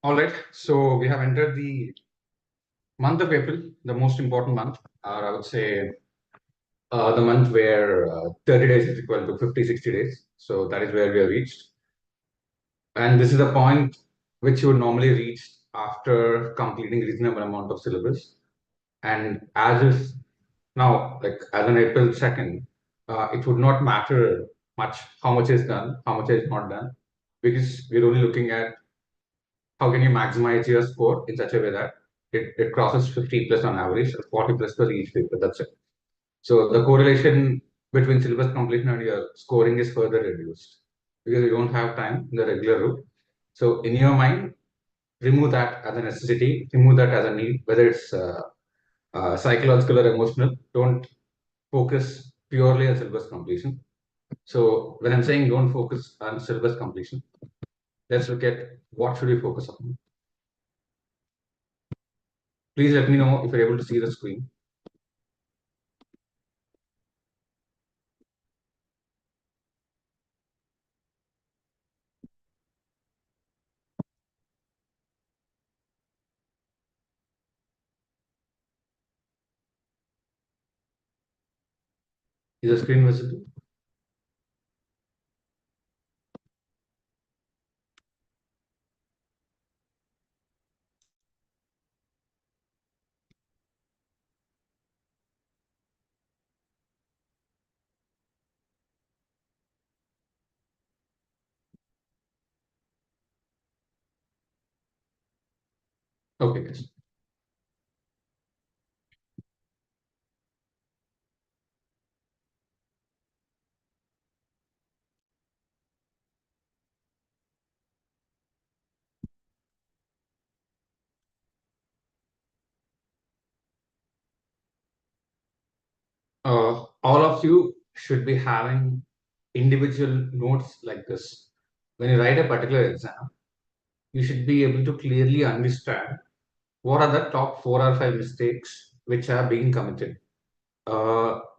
All right, so we have entered the month of April, the most important month, or I would say the month where 30 days is equal to 50, 60 days. So that is where we have reached. And this is the point which you would normally reach after completing reasonable amount of syllabus. And as is now, like as on April 2nd, it would not matter much how much is done, how much is not done, because we're only looking at how can you maximize your score in such a way that it crosses 50 plus on average, 40 plus for each paper. That's it. So the correlation between syllabus completion and your scoring is further reduced because you don't have time in the regular route. So in your mind, remove that as a necessity, remove that as a need, whether it's psychological or emotional. Don't focus purely on syllabus completion. So when I'm saying don't focus on syllabus completion, let's look at what should we focus on. Please let me know if you're able to see the screen. Is the screen visible? Okay, guys. All of you should be having individual notes like this. When you write a particular exam, you should be able to clearly understand what are the top 4 or 5 mistakes which are being committed.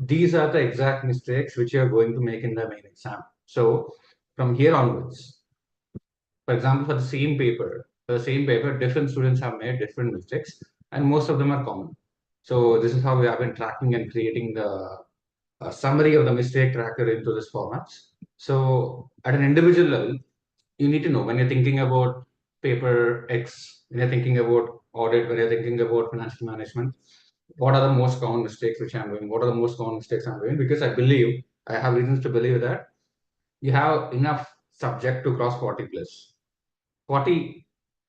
These are the exact mistakes which you are going to make in the main exam. So from here onwards, for example, for the same paper, different students have made different mistakes, and most of them are common. So this is how we have been tracking and creating the summary of the mistake tracker into this format. So at an individual level, you need to know when you're thinking about paper X, when you're thinking about audit, when you're thinking about financial management, what are the most common mistakes which I'm doing? What are the most common mistakes I'm doing? Because I have reasons to believe that you have enough subject to cross 40 plus. 40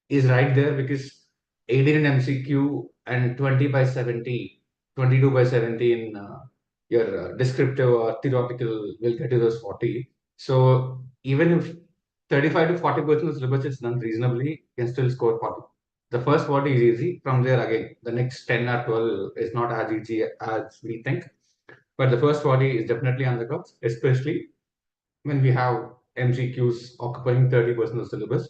is right there because 18 in MCQ and 20 by 70, 22 by 70 in your descriptive or theoretical will get you those 40. So even if 35 to 40% of the syllabus is done reasonably, you can still score 40. The first 40 is easy. From there again, the next 10 or 12 is not as easy as we think. But the first 40 is definitely on the cards, especially when we have MCQs occupying 30% of the syllabus.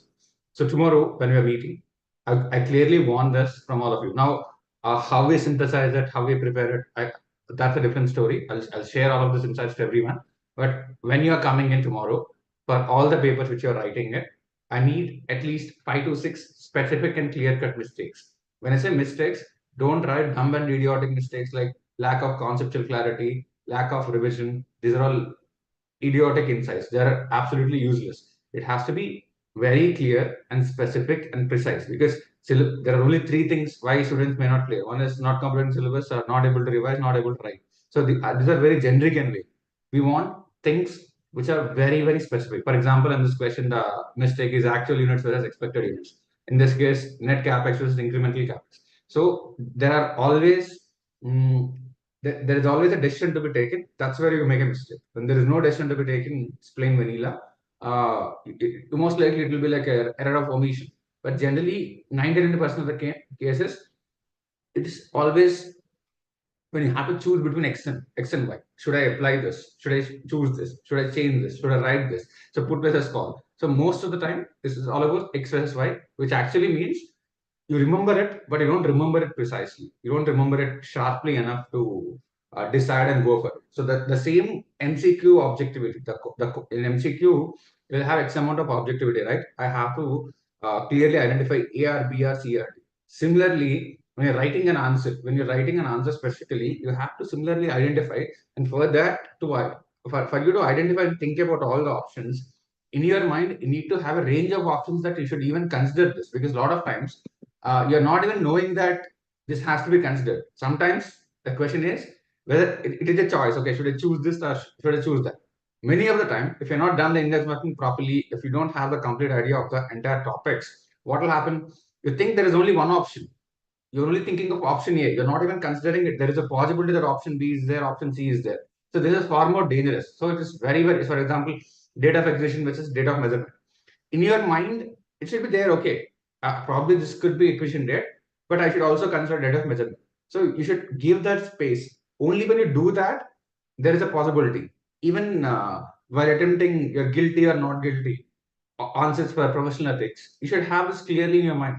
So tomorrow, when we are meeting, I clearly want this from all of you. Now, how we synthesize it, how we prepare it, that's a different story. I'll share all of this insights to everyone. But when you are coming in tomorrow, for all the papers which you're writing it, I need at least 5 to 6 specific and clear-cut mistakes. When I say mistakes, don't write dumb and idiotic mistakes like lack of conceptual clarity, lack of revision. These are all idiotic insights. They are absolutely useless. It has to be very clear and specific and precise because there are only 3 things why students may not clear. One is not completing syllabus, or not able to revise, not able to write. So these are very generic and vague. We want things which are very, very specific. For example, in this question, the mistake is actual units versus expected units. In this case, net capex versus incremental capex. So there are always mm, there is always a decision to be taken. That's where you make a mistake. When there is no decision to be taken, it's plain vanilla. Most likely it will be like an error of omission. But generally, 99% of the cases, it is always when you have to choose between X and Y. Should I apply this? Should I choose this? Should I change this? Should I write this? So put versus call. So most of the time, this is all about X versus Y, which actually means you remember it, but you don't remember it precisely. You don't remember it sharply enough to decide and go for it. So the same MCQ objectivity, in MCQ, you'll have X amount of objectivity, right? I have to clearly identify A or B or C or D. Similarly, when you're writing an answer specifically, you have to similarly identify, and for that to for you to identify and think about all the options in your mind, you need to have a range of options that you should even consider this, because a lot of times you're not even knowing that this has to be considered. Sometimes the question is whether it is a choice. Okay, should I choose this or should I choose that? Many of the time, if you're not done the index mapping properly, if you don't have the complete idea of the entire topics, what will happen? You think there is only one option. You're only thinking of option A. You're not even considering it. There is a possibility that option B is there, option C is there. So this is far more dangerous. So it is very, very, for example, date of acquisition versus date of measurement. In your mind, it should be there. Okay, probably this could be acquisition date, but I should also consider date of measurement. So you should give that space. Only when you do that, there is a possibility. Even while attempting you're guilty or not guilty answers for professional ethics, you should have this clearly in your mind.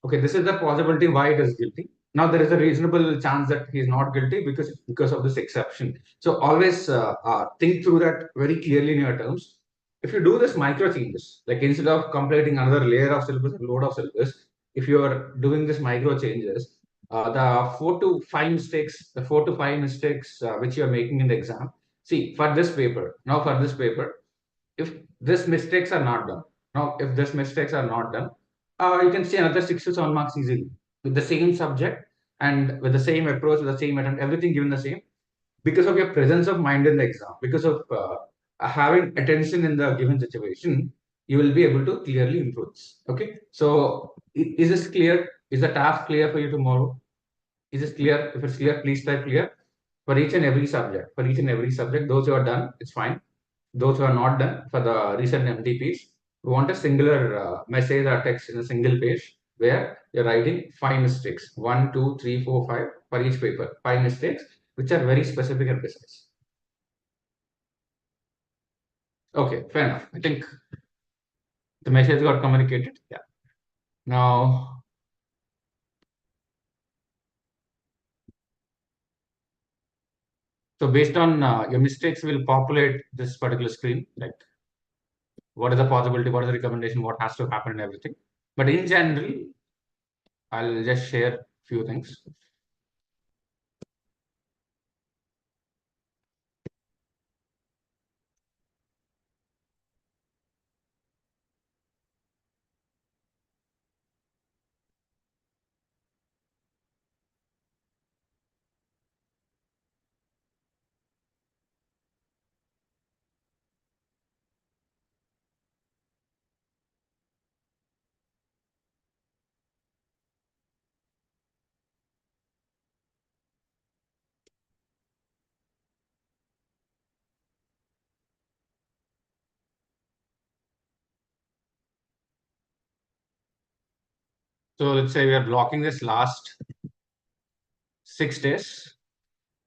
Okay, this is the possibility why it is guilty. Now there is a reasonable chance that he is not guilty because of this exception. So always think through that very clearly in your terms. If you do this micro changes, like instead of completing another layer of syllabus, load of syllabus, if you are doing this micro changes, the 4 to 5 mistakes which you are making in the exam. See, for this paper, if these mistakes are not done, if these mistakes are not done, you can see another 6 to 7 marks easily with the same subject and with the same approach, with the same attempt, everything given the same, because of your presence of mind in the exam, because of having attention in the given situation, you will be able to clearly improve this. Okay, so is this clear? Is the task clear for you tomorrow? Is this clear? If it's clear, please type clear for each and every subject. For each and every subject, those who are done, it's fine. Those who are not done, for the recent MTPs, we want a singular message or text in a single page where you're writing 5 mistakes, 1, 2, 3, 4, 5 for each paper, 5 mistakes, which are very specific and precise. Okay, fair enough. I think the message got communicated. Yeah. Now, so based on your mistakes, will populate this particular screen. Like, what is the possibility? What is the recommendation? What has to happen and everything. But in general, I'll just share few things. So let's say we are blocking this last 6 days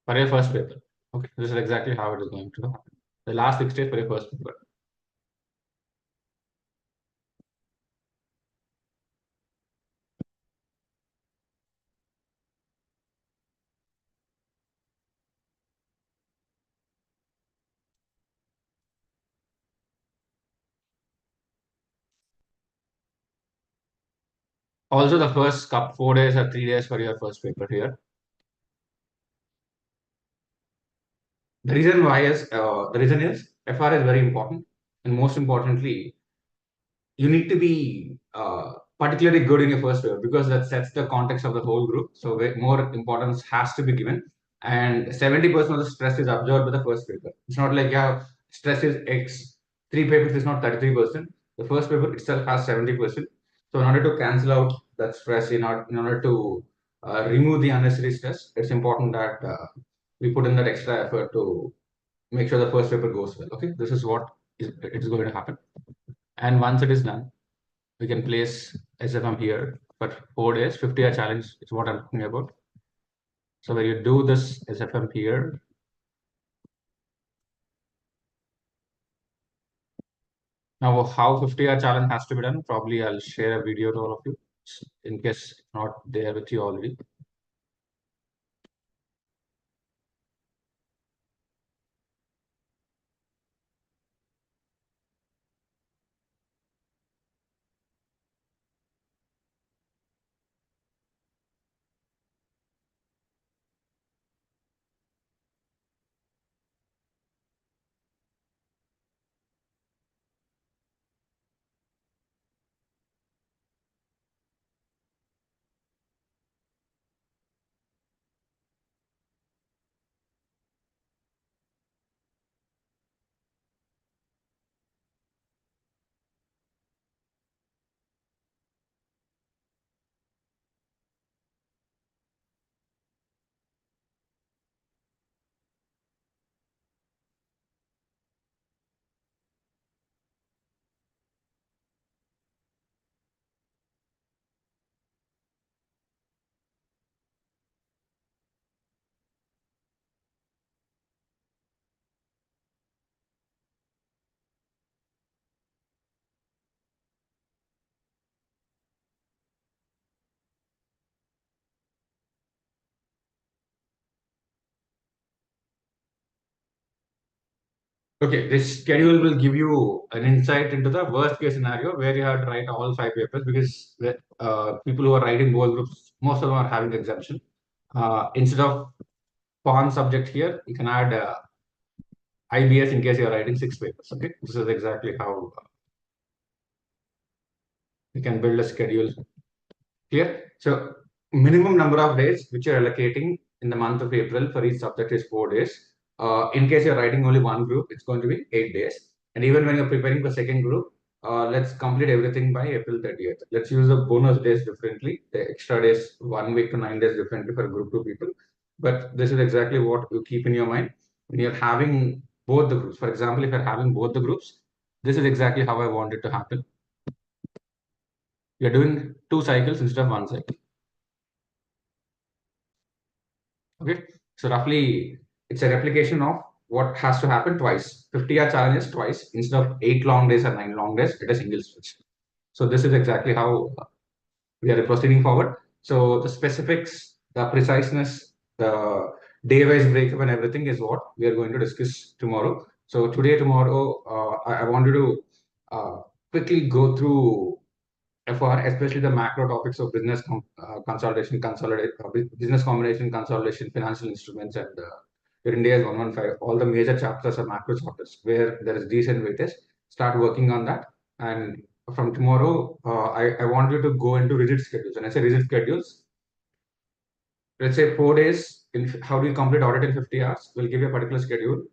for your first paper. Okay, this is exactly how it is going to happen. The last 6 days for your first paper. Also, the first 4 days or 3 days for your first paper here. The reason is FR is very important, and most importantly, you need to be particularly good in your first paper because that sets the context of the whole group. So more importance has to be given, and 70% of the stress is absorbed by the first paper. It's not like yeah, stress is X. 3 papers is not 33%. The first paper itself has 70%. So in order to cancel out that stress, in order to remove the unnecessary stress, it's important that we put in that extra effort to make sure the first paper goes well. Okay, this is what it is going to happen. And once it is done, we can place SFM here for 4 days. 50-hour challenge is what I'm talking about. So when you do this SFM here, now how 50-hour challenge has to be done, probably I'll share a video to all of you in case it's not there with you already. Okay, this schedule will give you an insight into the worst case scenario where you have to write all 5 papers, because people who are writing both groups, most of them are having exemption. Instead of PON subject here, you can add IBS in case you are writing 6 papers. Okay, this is exactly how you can build a schedule. Clear? So minimum number of days which you're allocating in the month of April for each subject is 4 days. In case you're writing only one group, it's going to be 8 days. And even when you're preparing for second group, let's complete everything by April 30th. Let's use the bonus days differently, the extra days, 1 week to 9 days differently for group 2 people. But this is exactly what you keep in your mind when you're having both the groups. For example, if you're having both the groups, this is exactly how I want it to happen. You're doing 2 cycles instead of 1 cycle. Okay, so roughly it's a replication of what has to happen twice. 50-hour challenge is twice instead of 8 long days or 9 long days. It is single switch. So this is exactly how we are proceeding forward. So the specifics, the preciseness, the day-wise breakup, and everything is what we are going to discuss tomorrow. So today, tomorrow, I wanted to quickly go through FR, especially the macro topics of consolidation, business combination, consolidation, financial instruments, and your India is 115. All the major chapters are macro chapters where there is decent weightage. Start working on that. And from tomorrow, I want you to go into rigid schedules. And I say rigid schedules, let's say 4 days, how do you complete audit in 50 hours? We'll give you a particular schedule.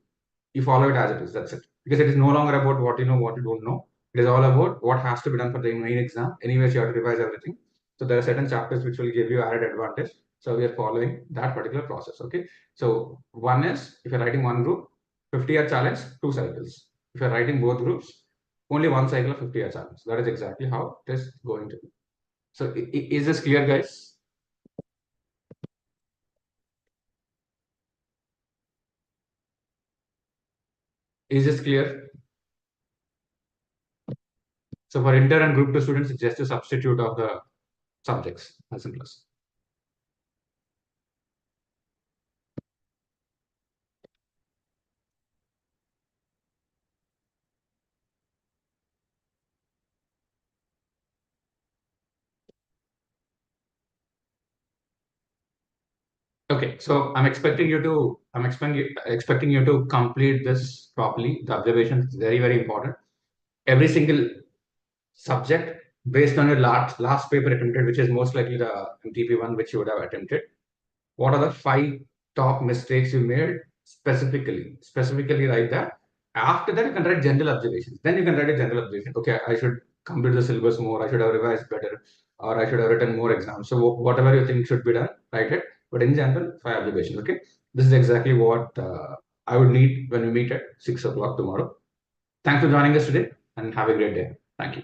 You follow it as it is. That's it. Because it is no longer about what you know, what you don't know. It is all about what has to be done for the main exam. Anyways, you have to revise everything. So there are certain chapters which will give you added advantage. So we are following that particular process. Okay. So one is if you're writing one group, 50-hour challenge, 2 cycles. If you're writing both groups, only 1 cycle of 50-hour challenge. That is exactly how it is going to be. So is this clear, guys? Is this clear? So for inter and group 2 students, it's just a substitute of the subjects, as simple as. Okay, so I'm expecting you to complete this properly. The observation is very, very important. Every single subject based on your last paper attempted, which is most likely the MTP one, which you would have attempted. What are the 5 top mistakes you made specifically? Specifically write that. After that, you can write general observations. Then you can write a general observation. Okay, I should complete the syllabus more. I should have revised better, or I should have written more exams. So whatever you think should be done, write it. But in general, 5 observations. Okay, this is exactly what I would need when we meet at 6 o'clock tomorrow. Thanks for joining us today, and have a great day. Thank you.